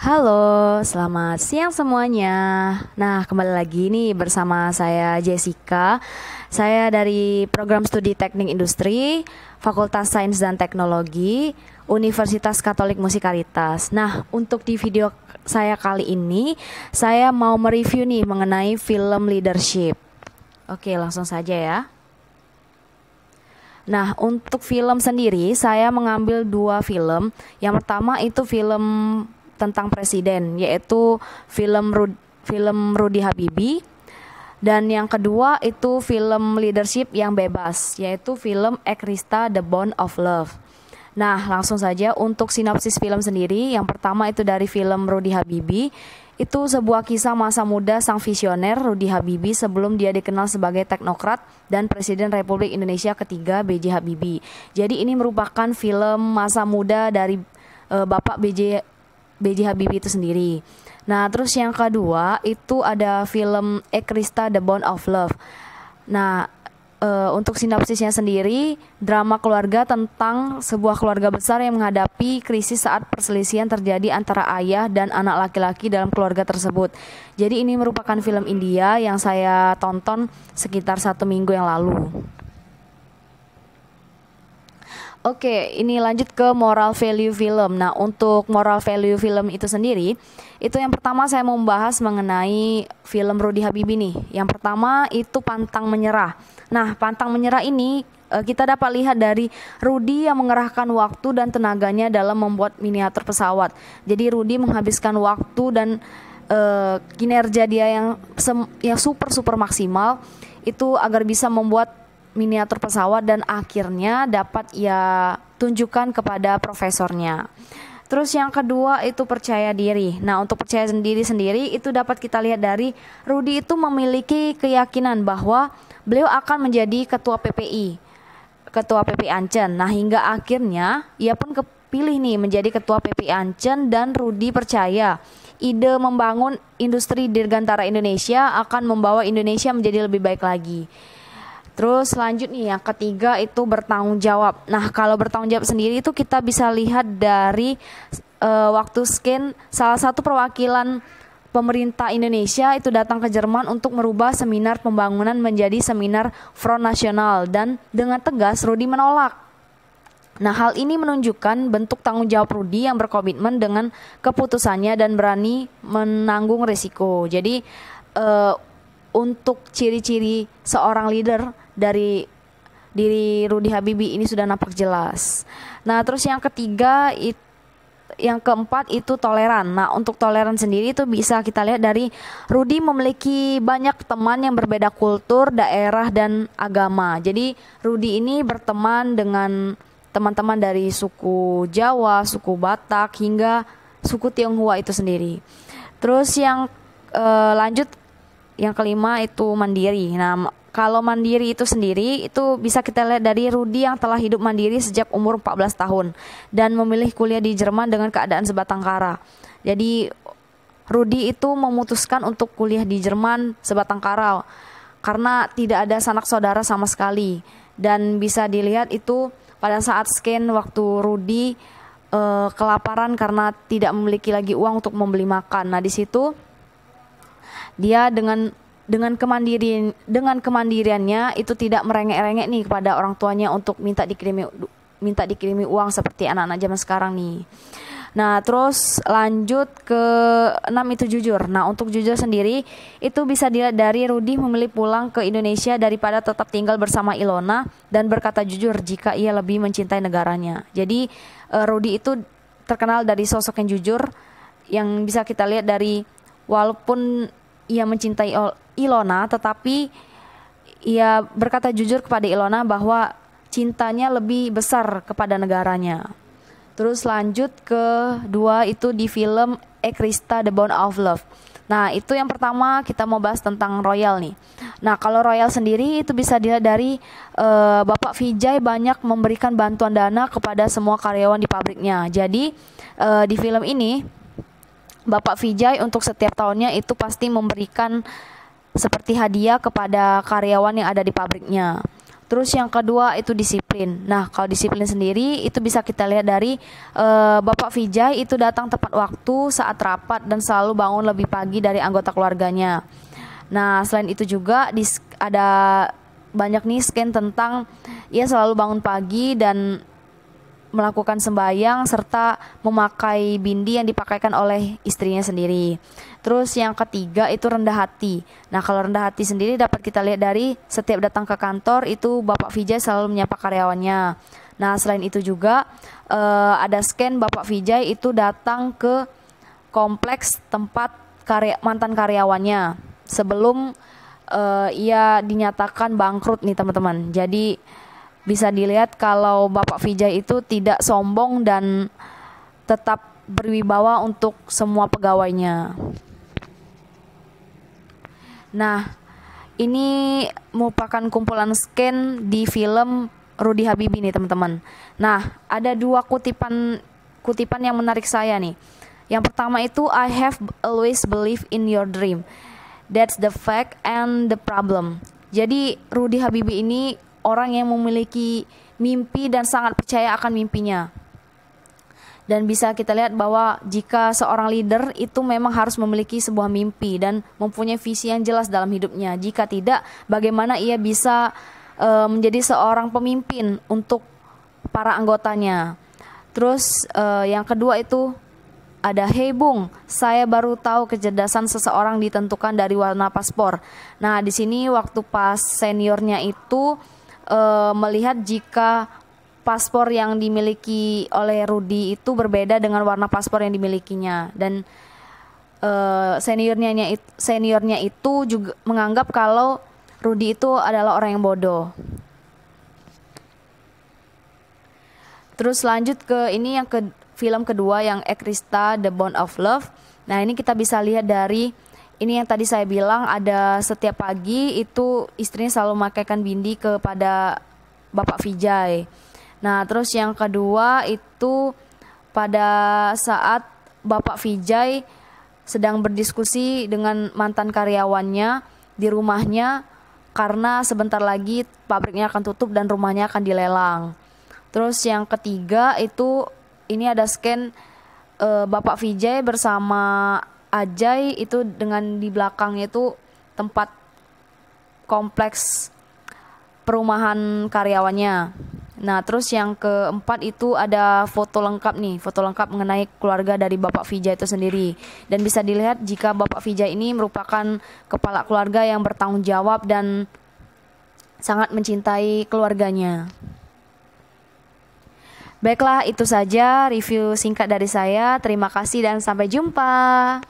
Halo, selamat siang semuanya. Nah, kembali lagi nih bersama saya Jessica. Saya dari Program Studi Teknik Industri, Fakultas Sains dan Teknologi, Universitas Katolik Musikalitas. Nah, untuk di video saya kali ini, saya mau mereview nih mengenai film leadership. Oke, langsung saja ya. Nah, untuk film sendiri, saya mengambil dua film. Yang pertama itu film tentang presiden, yaitu film Rudy Habibie. Dan yang kedua itu film leadership yang bebas, yaitu film Ekrista The Bond of Love. Nah, langsung saja untuk sinopsis film sendiri. Yang pertama itu dari film Rudy Habibie. Itu sebuah kisah masa muda sang visioner Rudy Habibie sebelum dia dikenal sebagai teknokrat dan Presiden Republik Indonesia ketiga B.J. Habibie. Jadi ini merupakan film masa muda dari Bapak B.J. Habibie itu sendiri. Nah, terus yang kedua itu ada film Ekrista The Bond of Love. Nah, untuk sinopsisnya sendiri, drama keluarga tentang sebuah keluarga besar yang menghadapi krisis saat perselisihan terjadi antara ayah dan anak laki-laki dalam keluarga tersebut. Jadi ini merupakan film India yang saya tonton sekitar 1 minggu yang lalu. Oke, ini lanjut ke moral value film. Nah, untuk moral value film itu sendiri, itu yang pertama saya mau membahas mengenai film Rudy Habibie nih. Yang pertama itu Pantang Menyerah. Nah, Pantang Menyerah ini kita dapat lihat dari Rudy yang mengerahkan waktu dan tenaganya dalam membuat miniatur pesawat. Jadi Rudy menghabiskan waktu dan kinerja dia yang super maksimal itu agar bisa membuat miniatur pesawat dan akhirnya dapat ia tunjukkan kepada profesornya. Terus yang kedua itu percaya diri. Nah, untuk percaya sendiri itu dapat kita lihat dari Rudy itu memiliki keyakinan bahwa beliau akan menjadi ketua PPI Ancen. Nah, hingga akhirnya ia pun kepilih nih menjadi ketua PPI Ancen dan Rudy percaya ide membangun industri dirgantara Indonesia akan membawa Indonesia menjadi lebih baik lagi. Terus lanjut nih yang ketiga itu bertanggung jawab. Nah, kalau bertanggung jawab sendiri itu kita bisa lihat dari waktu scan salah satu perwakilan pemerintah Indonesia itu datang ke Jerman untuk merubah seminar pembangunan menjadi seminar Front Nasional dan dengan tegas Rudy menolak. Nah, hal ini menunjukkan bentuk tanggung jawab Rudy yang berkomitmen dengan keputusannya dan berani menanggung risiko. Jadi untuk ciri-ciri seorang leader dari diri Rudy Habibie ini sudah nampak jelas. Nah, terus yang keempat itu toleran. Nah, untuk toleran sendiri itu bisa kita lihat dari Rudy memiliki banyak teman yang berbeda kultur, daerah, dan agama. Jadi Rudy ini berteman dengan teman-teman dari suku Jawa, suku Batak, hingga suku Tionghoa itu sendiri. Terus yang lanjut yang kelima itu mandiri. Nah, kalau mandiri itu sendiri itu bisa kita lihat dari Rudy yang telah hidup mandiri sejak umur 14 tahun dan memilih kuliah di Jerman dengan keadaan sebatang kara. Jadi Rudy itu memutuskan untuk kuliah di Jerman sebatang kara karena tidak ada sanak saudara sama sekali. Dan bisa dilihat itu pada saat scan waktu Rudy kelaparan karena tidak memiliki lagi uang untuk membeli makan. Nah, di situ dia dengan kemandiriannya itu tidak merengek-rengek nih kepada orang tuanya untuk minta dikirimi uang seperti anak-anak zaman sekarang nih. Nah, terus lanjut ke 6 itu jujur. Nah, untuk jujur sendiri itu bisa dilihat dari Rudy memilih pulang ke Indonesia daripada tetap tinggal bersama Ilona dan berkata jujur jika ia lebih mencintai negaranya. Jadi Rudy itu terkenal dari sosok yang jujur yang bisa kita lihat dari walaupun ia mencintai Ilona, tetapi ia berkata jujur kepada Ilona bahwa cintanya lebih besar kepada negaranya. Terus lanjut ke dua itu di film Ekrista The Bond of Love. Nah, itu yang pertama kita mau bahas tentang Royal nih. Nah, kalau Royal sendiri itu bisa dilihat dari Bapak Vijay banyak memberikan bantuan dana kepada semua karyawan di pabriknya. Jadi di film ini Bapak Vijay untuk setiap tahunnya itu pasti memberikan seperti hadiah kepada karyawan yang ada di pabriknya. Terus yang kedua itu disiplin. Nah, kalau disiplin sendiri itu bisa kita lihat dari Bapak Vijay itu datang tepat waktu saat rapat dan selalu bangun lebih pagi dari anggota keluarganya. Nah, selain itu juga ada banyak nih scan tentang ia selalu bangun pagi dan melakukan sembahyang serta memakai bindi yang dipakaikan oleh istrinya sendiri. Terus yang ketiga itu rendah hati. Nah, kalau rendah hati sendiri dapat kita lihat dari setiap datang ke kantor itu Bapak Vijay selalu menyapa karyawannya. Nah, selain itu juga ada scan Bapak Vijay itu datang ke kompleks tempat mantan karyawannya sebelum ia dinyatakan bangkrut nih teman-teman. Jadi bisa dilihat kalau Bapak Vijay itu tidak sombong dan tetap berwibawa untuk semua pegawainya. Nah, ini merupakan kumpulan scan di film Rudy Habibie nih teman-teman. Nah, ada dua kutipan yang menarik saya nih. Yang pertama itu I have always believed in your dream. That's the fact and the problem. Jadi Rudy Habibie ini orang yang memiliki mimpi dan sangat percaya akan mimpinya. Dan bisa kita lihat bahwa jika seorang leader itu memang harus memiliki sebuah mimpi dan mempunyai visi yang jelas dalam hidupnya. Jika tidak, bagaimana ia bisa menjadi seorang pemimpin untuk para anggotanya. Terus yang kedua itu ada hey Bung, saya baru tahu kecerdasan seseorang ditentukan dari warna paspor. Nah, di sini waktu pas seniornya itu melihat jika paspor yang dimiliki oleh Rudy itu berbeda dengan warna paspor yang dimilikinya, dan seniornya itu juga menganggap kalau Rudy itu adalah orang yang bodoh. Terus lanjut ke ini yang film kedua yang Krista The Bond of Love. Nah, ini kita bisa lihat dari ini yang tadi saya bilang, ada setiap pagi itu istrinya selalu memakaikan bindi kepada Bapak Vijay. Nah, terus yang kedua itu pada saat Bapak Vijay sedang berdiskusi dengan mantan karyawannya di rumahnya karena sebentar lagi pabriknya akan tutup dan rumahnya akan dilelang. Terus yang ketiga itu ini ada scan Bapak Vijay bersama Ajay itu dengan di belakangnya itu tempat kompleks perumahan karyawannya. Nah, terus yang keempat itu ada foto lengkap nih, foto lengkap mengenai keluarga dari Bapak Vijay itu sendiri. Dan bisa dilihat jika Bapak Vijay ini merupakan kepala keluarga yang bertanggung jawab dan sangat mencintai keluarganya. Baiklah, itu saja review singkat dari saya. Terima kasih dan sampai jumpa.